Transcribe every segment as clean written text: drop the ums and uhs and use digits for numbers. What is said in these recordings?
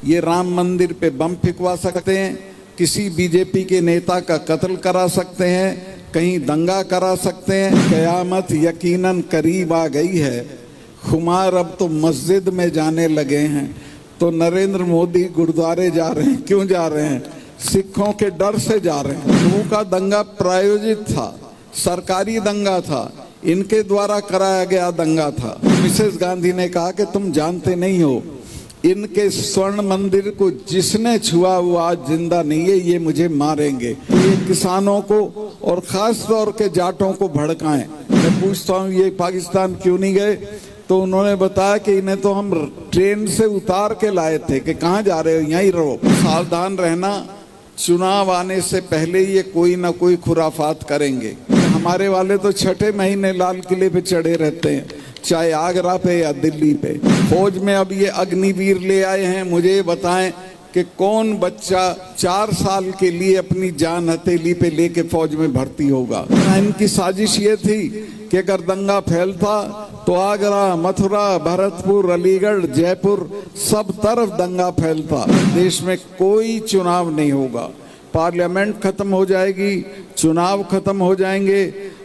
ये राम मंदिर पे बम फिकवा सकते हैं, किसी बीजेपी के नेता का कत्ल करा सकते हैं, कहीं दंगा करा सकते हैं। क़यामत यकीनन करीब आ गई है, खुमार अब तो मस्जिद में जाने लगे हैं। तो नरेंद्र मोदी गुरुद्वारे जा रहे हैं, क्यों जा रहे हैं? सिखों के डर से जा रहे हैं। हिंदुओं का दंगा प्रायोजित था, सरकारी दंगा था, इनके द्वारा कराया गया दंगा था। मिसेस गांधी ने कहा कि तुम जानते नहीं हो, इनके स्वर्ण मंदिर को जिसने छुआ वो आज जिंदा नहीं है, ये मुझे मारेंगे। ये किसानों को और खास तौर के जाटों को भड़काएं। मैं पूछता हूँ ये पाकिस्तान क्यों नहीं गए? तो उन्होंने बताया कि इन्हें तो हम ट्रेन से उतार के लाए थे कि कहाँ जा रहे हो, यहीं रहो। सावधान रहना, चुनाव आने से पहले ये कोई ना कोई खुराफात करेंगे। हमारे वाले तो छठे महीने लाल किले पे चढ़े रहते हैं, चाहे आगरा पे या दिल्ली पे। फौज में अब ये अग्निवीर ले आए हैं। मुझे बताएं कि कौन बच्चा 4 साल के लिए अपनी जान हथेली पे लेके फौज में भर्ती होगा? इनकी साजिश ये थी कि अगर दंगा फैलता तो आगरा, मथुरा, भरतपुर, अलीगढ़, जयपुर सब तरफ दंगा फैलता। देश में कोई चुनाव नहीं होगा, पार्लियामेंट खत्म हो जाएगी, चुनाव खत्म हो जाएंगे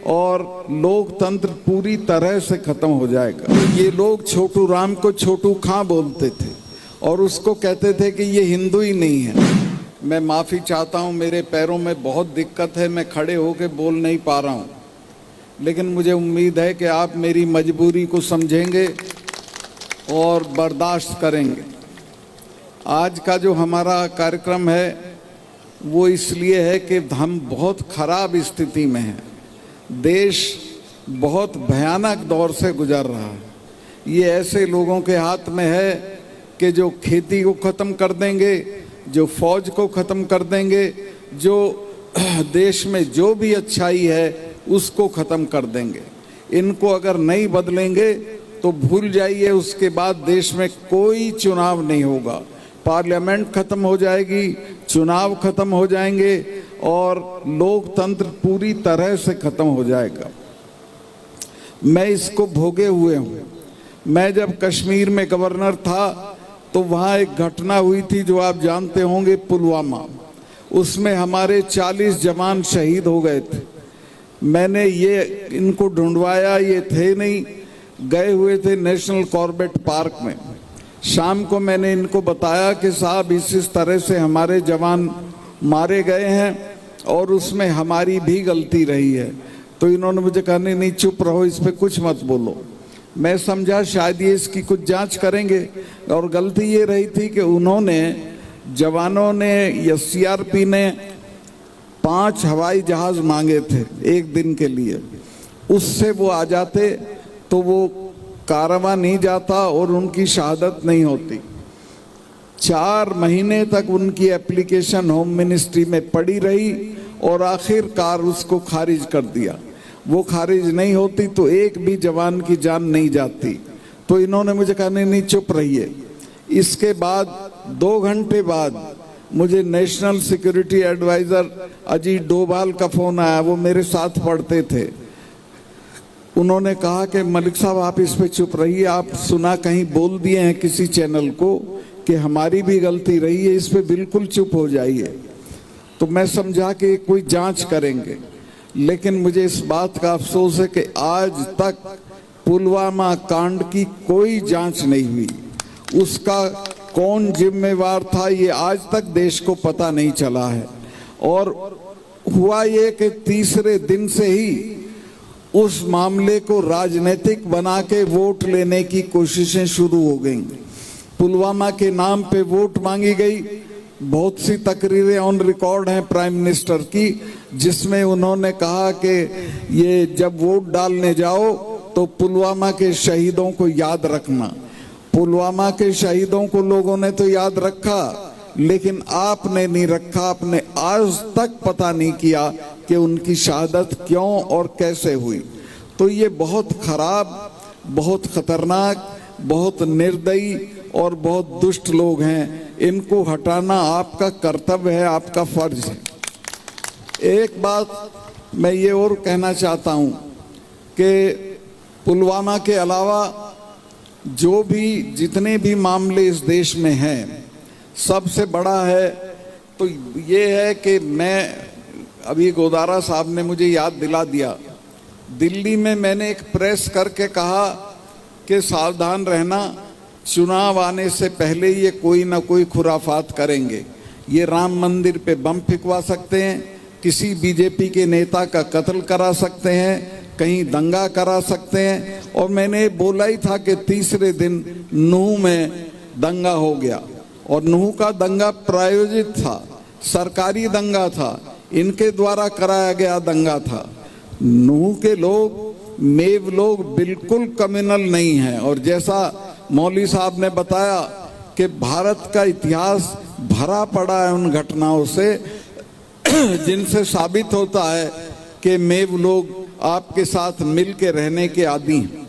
और लोकतंत्र पूरी तरह से खत्म हो जाएगा। ये लोग छोटू राम को छोटू खां बोलते थे और उसको कहते थे कि ये हिंदू ही नहीं है। मैं माफ़ी चाहता हूँ, मेरे पैरों में बहुत दिक्कत है, मैं खड़े होकर बोल नहीं पा रहा हूँ, लेकिन मुझे उम्मीद है कि आप मेरी मजबूरी को समझेंगे और बर्दाश्त करेंगे। आज का जो हमारा कार्यक्रम है वो इसलिए है कि हम बहुत खराब स्थिति में हैं। देश बहुत भयानक दौर से गुजर रहा है। ये ऐसे लोगों के हाथ में है कि जो खेती को ख़त्म कर देंगे, जो फौज को ख़त्म कर देंगे, जो देश में जो भी अच्छाई है उसको ख़त्म कर देंगे। इनको अगर नहीं बदलेंगे तो भूल जाइए, उसके बाद देश में कोई चुनाव नहीं होगा। पार्लियामेंट खत्म हो जाएगी, चुनाव खत्म हो जाएंगे और लोकतंत्र पूरी तरह से खत्म हो जाएगा। मैं इसको भोगे हुए हूँ। मैं जब कश्मीर में गवर्नर था तो वहाँ एक घटना हुई थी जो आप जानते होंगे, पुलवामा। उसमें हमारे 40 जवान शहीद हो गए थे। मैंने ये इनको ढूंढवाया, ये थे नहीं, गए हुए थे नेशनल कॉर्बेट पार्क में। शाम को मैंने इनको बताया कि साहब इस तरह से हमारे जवान मारे गए हैं और उसमें हमारी भी गलती रही है। तो इन्होंने मुझे कहा नहीं चुप रहो, इस पे कुछ मत बोलो। मैं समझा शायद ये इसकी कुछ जांच करेंगे, और गलती ये रही थी कि उन्होंने, जवानों ने या सीआरपी ने 5 हवाई जहाज मांगे थे एक दिन के लिए। उससे वो आ जाते तो वो कारवां नहीं जाता और उनकी शहादत नहीं होती। 4 महीने तक उनकी एप्लीकेशन होम मिनिस्ट्री में पड़ी रही और आखिरकार उसको खारिज कर दिया। वो खारिज नहीं होती तो एक भी जवान की जान नहीं जाती। तो इन्होंने मुझे कहा नहीं चुप रहिए। इसके बाद 2 घंटे बाद मुझे national security adviser Ajit Doval का फ़ोन आया। वो मेरे साथ पढ़ते थे। उन्होंने कहा कि मलिक साहब आप इस पे चुप रहिए, आप सुना कहीं बोल दिए हैं किसी चैनल को कि हमारी भी गलती रही है, इस पे बिल्कुल चुप हो जाइए। तो मैं समझा कि कोई जांच करेंगे, लेकिन मुझे इस बात का अफसोस है कि आज तक पुलवामा कांड की कोई जांच नहीं हुई। उसका कौन जिम्मेवार था ये आज तक देश को पता नहीं चला है। और हुआ ये कि तीसरे दिन से ही उस मामले को राजनीतिक बना के वोट लेने की कोशिशें शुरू हो गईं। पुलवामा के नाम पे वोट मांगी गई। बहुत सी तकरीरें ऑन रिकॉर्ड हैं प्राइम मिनिस्टर की, जिसमें उन्होंने कहा कि ये जब वोट डालने जाओ तो पुलवामा के शहीदों को याद रखना। पुलवामा के शहीदों को लोगों ने तो याद रखा, लेकिन आपने नहीं रखा। आपने आज तक पता नहीं किया कि उनकी शहादत क्यों और कैसे हुई। तो ये बहुत खराब, बहुत खतरनाक, बहुत निर्दयी और बहुत दुष्ट लोग हैं। इनको हटाना आपका कर्तव्य है, आपका फर्ज है। एक बात मैं ये और कहना चाहता हूँ कि पुलवामा के अलावा जो भी जितने भी मामले इस देश में हैं, सबसे बड़ा है तो ये है कि मैं अभी गोदारा साहब ने मुझे याद दिला दिया, दिल्ली में मैंने एक प्रेस करके कहा कि सावधान रहना, चुनाव आने से ही ये कोई ना कोई खुराफात करेंगे। ये राम मंदिर पे बम फिकवा सकते हैं, किसी बीजेपी के नेता का कत्ल करा सकते हैं, कहीं दंगा करा सकते हैं। और मैंने बोला ही था कि तीसरे दिन नूह में दंगा हो गया, और नूह का दंगा प्रायोजित था, सरकारी दंगा था, इनके द्वारा कराया गया दंगा था। नूह के लोग, मेव लोग बिल्कुल कम्युनल नहीं हैं। और जैसा मौलवी साहब ने बताया कि भारत का इतिहास भरा पड़ा है उन घटनाओं से जिनसे साबित होता है कि मेव लोग आपके साथ मिल के रहने के आदी हैं।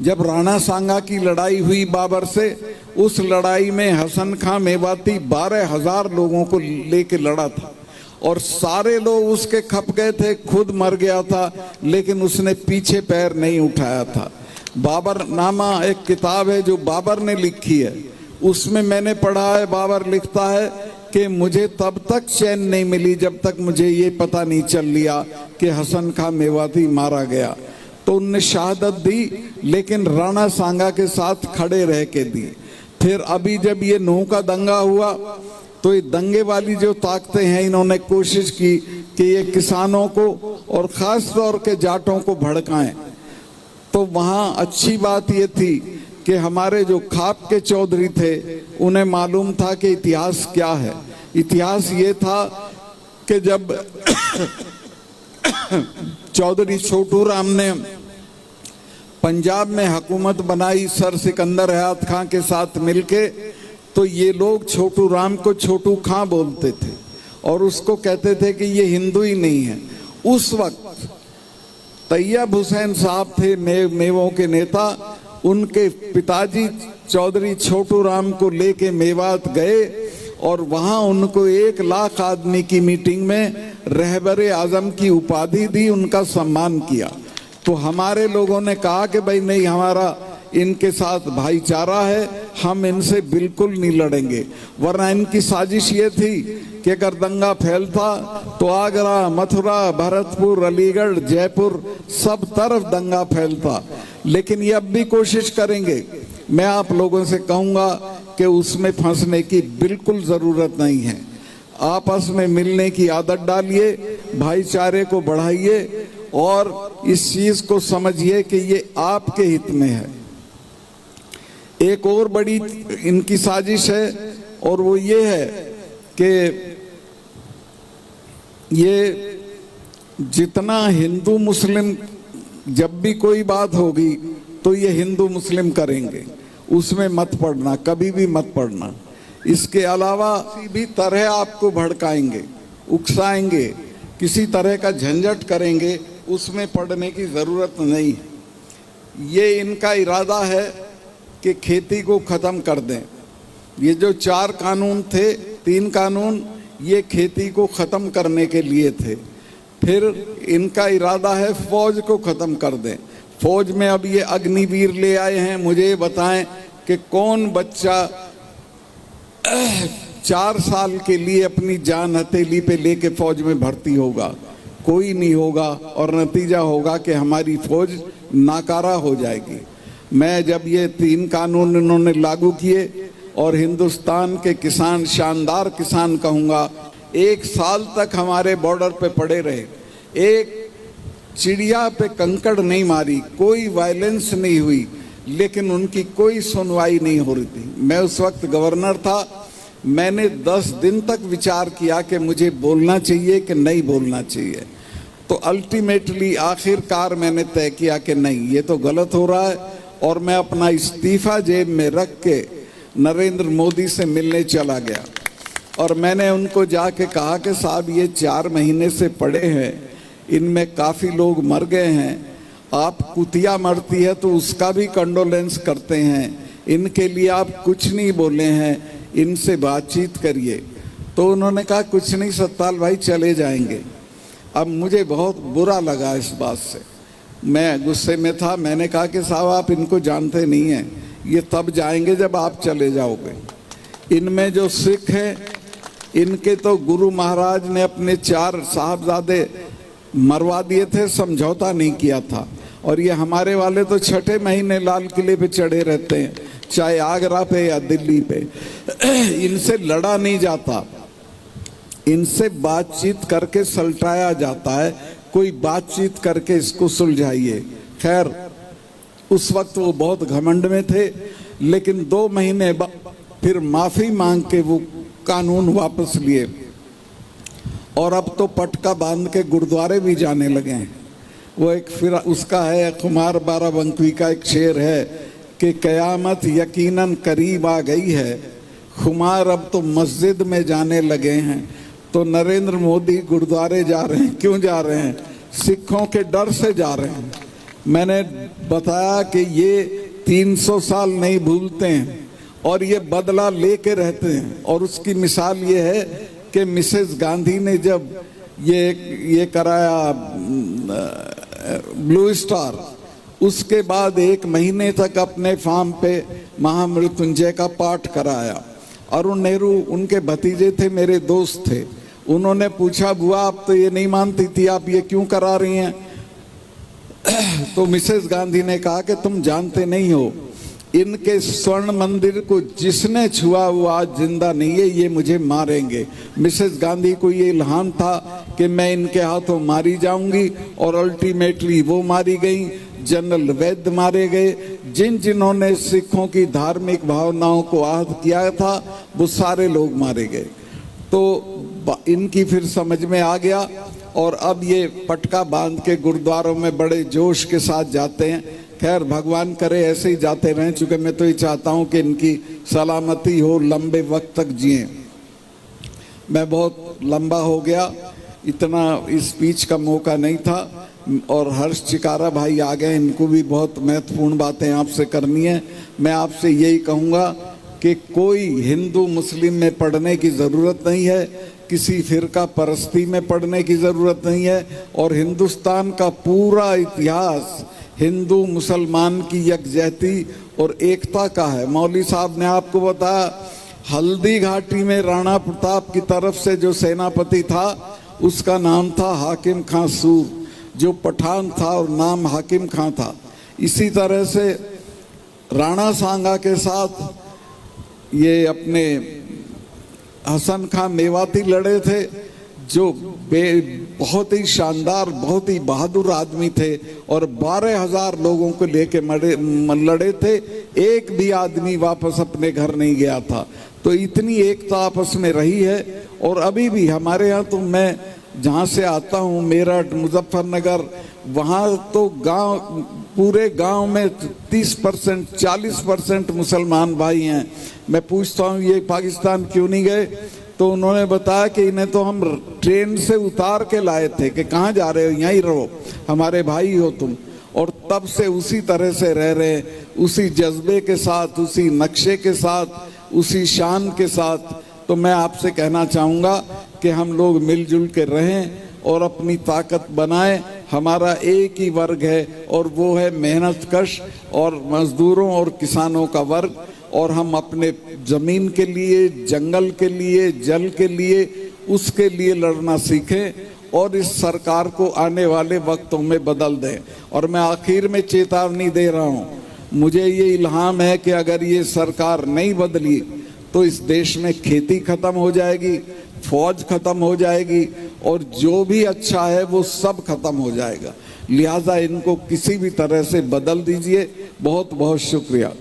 जब राणा सांगा की लड़ाई हुई बाबर से, उस लड़ाई में हसन खां मेवाती 12,000 लोगों को लेके लड़ा था, और सारे लोग उसके खप गए थे, खुद मर गया था, लेकिन उसने पीछे पैर नहीं उठाया था। बाबर नामा एक किताब है जो बाबर ने लिखी है, उसमें मैंने पढ़ा है, बाबर लिखता है कि मुझे तब तक चैन नहीं मिली जब तक मुझे ये पता नहीं चल लिया कि हसन खां मेवाती मारा गया। तो उनने शहादत दी, लेकिन राणा सांगा के साथ खड़े रह के दी। फिर अभी जब ये नूह का दंगा हुआ तो ये दंगे वाली जो ताकतें हैं, इन्होंने कोशिश की कि ये किसानों को और खास तौर के जाटों को भड़काएं। तो वहाँ अच्छी बात ये थी कि हमारे जो खाप के चौधरी थे उन्हें मालूम था कि इतिहास क्या है। इतिहास ये था कि जब चौधरी छोटू राम ने पंजाब में हुकूमत बनाई सर सिकंदर हयात खां के साथ मिलके, तो ये लोग छोटू राम को छोटू खां बोलते थे और उसको कहते थे कि ये हिंदू ही नहीं है। उस वक्त तैयब हुसैन साहब थे मेवों के नेता, उनके पिताजी चौधरी छोटू राम को लेके मेवात गए और वहां उनको 1 लाख आदमी की मीटिंग में रहबरे आजम की उपाधि दी, उनका सम्मान किया। तो हमारे लोगों ने कहा कि भाई नहीं, हमारा इनके साथ भाईचारा है, हम इनसे बिल्कुल नहीं लड़ेंगे। वरना इनकी साजिश ये थी कि अगर दंगा फैलता तो आगरा, मथुरा, भरतपुर, अलीगढ़, जयपुर सब तरफ दंगा फैलता। लेकिन ये अब भी कोशिश करेंगे। मैं आप लोगों से कहूँगा कि उसमें फंसने की बिल्कुल ज़रूरत नहीं है। आपस में मिलने की आदत डालिए, भाईचारे को बढ़ाइए और इस चीज़ को समझिए कि ये आपके हित में है। एक और बड़ी इनकी साजिश है और वो ये है कि ये जितना हिंदू मुस्लिम, जब भी कोई बात होगी तो ये हिंदू मुस्लिम करेंगे, उसमें मत पड़ना, कभी भी मत पड़ना। इसके अलावा किसी भी तरह आपको भड़काएंगे, उकसाएंगे, किसी तरह का झंझट करेंगे, उसमें पड़ने की ज़रूरत नहीं है। ये इनका इरादा है कि खेती को ख़त्म कर दें। ये जो 4 कानून थे, 3 कानून ये खेती को ख़त्म करने के लिए थे। फिर इनका इरादा है फौज को ख़त्म कर दें। फौज में अब ये अग्निवीर ले आए हैं। मुझे बताएं कि कौन बच्चा 4 साल के लिए अपनी जान हथेली पे लेके फौज में भर्ती होगा? कोई नहीं होगा, और नतीजा होगा कि हमारी फौज नाकारा हो जाएगी। मैं जब ये 3 कानून इन्होंने लागू किए और हिंदुस्तान के किसान, शानदार किसान कहूँगा, 1 साल तक हमारे बॉर्डर पे पड़े रहे, एक चिड़िया पे कंकड़ नहीं मारी, कोई वायलेंस नहीं हुई, लेकिन उनकी कोई सुनवाई नहीं हो रही थी। मैं उस वक्त गवर्नर था। मैंने 10 दिन तक विचार किया कि मुझे बोलना चाहिए कि नहीं बोलना चाहिए। तो अल्टीमेटली आखिरकार मैंने तय किया कि नहीं, ये तो गलत हो रहा है, और मैं अपना इस्तीफा जेब में रख के नरेंद्र मोदी से मिलने चला गया। और मैंने उनको जाके कहा कि साहब, ये 4 महीने से पड़े हैं, इनमें काफ़ी लोग मर गए हैं, आप कुतिया मरती है तो उसका भी कंडोलेंस करते हैं, इनके लिए आप कुछ नहीं बोले हैं, इनसे बातचीत करिए। तो उन्होंने कहा कुछ नहीं सत्ताल भाई, चले जाएंगे। अब मुझे बहुत बुरा लगा इस बात से, मैं गुस्से में था। मैंने कहा कि साहब, आप इनको जानते नहीं हैं, ये तब जाएंगे जब आप चले जाओगे। इनमें जो सिख हैं, इनके तो गुरु महाराज ने अपने 4 साहबजादे मरवा दिए थे, समझौता नहीं किया था। और ये हमारे वाले तो 6ठे महीने लाल किले पे चढ़े रहते हैं, चाहे आगरा पे या दिल्ली पे। इनसे लड़ा नहीं जाता, इनसे बातचीत करके सलटाया जाता है। कोई बातचीत करके इसको सुलझाइए। खैर, उस वक्त वो बहुत घमंड में थे, लेकिन 2 महीने बाद फिर माफी मांग के वो कानून वापस लिए, और अब तो पटका बांध के गुरुद्वारे भी जाने लगे हैं। वो एक फिर उसका है, कुमार बाराबंकी का एक शेर है कि कयामत यकीनन करीब आ गई है, खुमार अब तो मस्जिद में जाने लगे हैं। तो नरेंद्र मोदी गुरुद्वारे जा रहे हैं, क्यों जा रहे हैं? सिखों के डर से जा रहे हैं। मैंने बताया कि ये 300 साल नहीं भूलते हैं और ये बदला लेके रहते हैं। और उसकी मिसाल ये है कि मिसेस गांधी ने जब ये कराया ब्लू स्टार, उसके बाद 1 महीने तक अपने फार्म पे महामृत्युंजय का पाठ कराया। अरुण नेहरू उनके भतीजे थे, मेरे दोस्त थे। उन्होंने पूछा, बुआ आप तो ये नहीं मानती थी, आप ये क्यों करा रही हैं? तो मिसेस गांधी ने कहा कि तुम जानते नहीं हो, इनके स्वर्ण मंदिर को जिसने छुआ वो आज जिंदा नहीं है, ये मुझे मारेंगे। मिसेस गांधी को ये इल्हाम था कि मैं इनके हाथों मारी जाऊंगी, और अल्टीमेटली वो मारी गई। जनरल वैद्य मारे गए। जिन्होंने सिखों की धार्मिक भावनाओं को आहत किया था, वो सारे लोग मारे गए। तो इनकी फिर समझ में आ गया, और अब ये पटका बांध के गुरुद्वारों में बड़े जोश के साथ जाते हैं। खैर, भगवान करे ऐसे ही जाते रहें, चूंकि मैं तो ये चाहता हूं कि इनकी सलामती हो, लंबे वक्त तक जिए। मैं बहुत लंबा हो गया, इतना स्पीच का मौका नहीं था। और हर्ष चिकारा भाई आ गए, इनको भी बहुत महत्वपूर्ण बातें आपसे करनी है। मैं आपसे यही कहूँगा कि कोई हिंदू मुस्लिम में पढ़ने की ज़रूरत नहीं है, किसी फिरका परस्ती में पढ़ने की ज़रूरत नहीं है। और हिंदुस्तान का पूरा इतिहास हिंदू मुसलमान की यकजहती और एकता का है। मौलवी साहब ने आपको बताया, हल्दी घाटी में राणा प्रताप की तरफ से जो सेनापति था, उसका नाम था हाकिम खां सूर, जो पठान था और नाम हाकिम खां था। इसी तरह से राणा सांगा के साथ ये अपने हसन खां मेवाती लड़े थे, जो बहुत ही शानदार, बहुत ही बहादुर आदमी थे, और 12,000 लोगों को लेके लड़े थे। एक भी आदमी वापस अपने घर नहीं गया था। तो इतनी एकता आपस में रही है। और अभी भी हमारे यहाँ, तो मैं जहाँ से आता हूँ, मेरठ, मुजफ्फरनगर, वहाँ तो गांव, पूरे गांव में 30% 40% मुसलमान भाई हैं। मैं पूछता हूँ ये पाकिस्तान क्यों नहीं गए, तो उन्होंने बताया कि इन्हें तो हम ट्रेन से उतार के लाए थे कि कहाँ जा रहे हो, यहीं रहो, हमारे भाई हो तुम। और तब से उसी तरह से रह रहे, उसी जज्बे के साथ, उसी नक्शे के साथ, उसी शान के साथ। तो मैं आपसे कहना चाहूँगा कि हम लोग मिलजुल के रहें और अपनी ताकत बनाएं। हमारा एक ही वर्ग है, और वो है मेहनत कश और मजदूरों और किसानों का वर्ग। और हम अपने ज़मीन के लिए, जंगल के लिए, जल के लिए, उसके लिए लड़ना सीखें, और इस सरकार को आने वाले वक्तों में बदल दें। और मैं आखिर में चेतावनी दे रहा हूँ, मुझे ये इल्हाम है कि अगर ये सरकार नहीं बदली तो इस देश में खेती खत्म हो जाएगी, फौज खत्म हो जाएगी, और जो भी अच्छा है वो सब खत्म हो जाएगा। लिहाजा इनको किसी भी तरह से बदल दीजिए। बहुत बहुत शुक्रिया।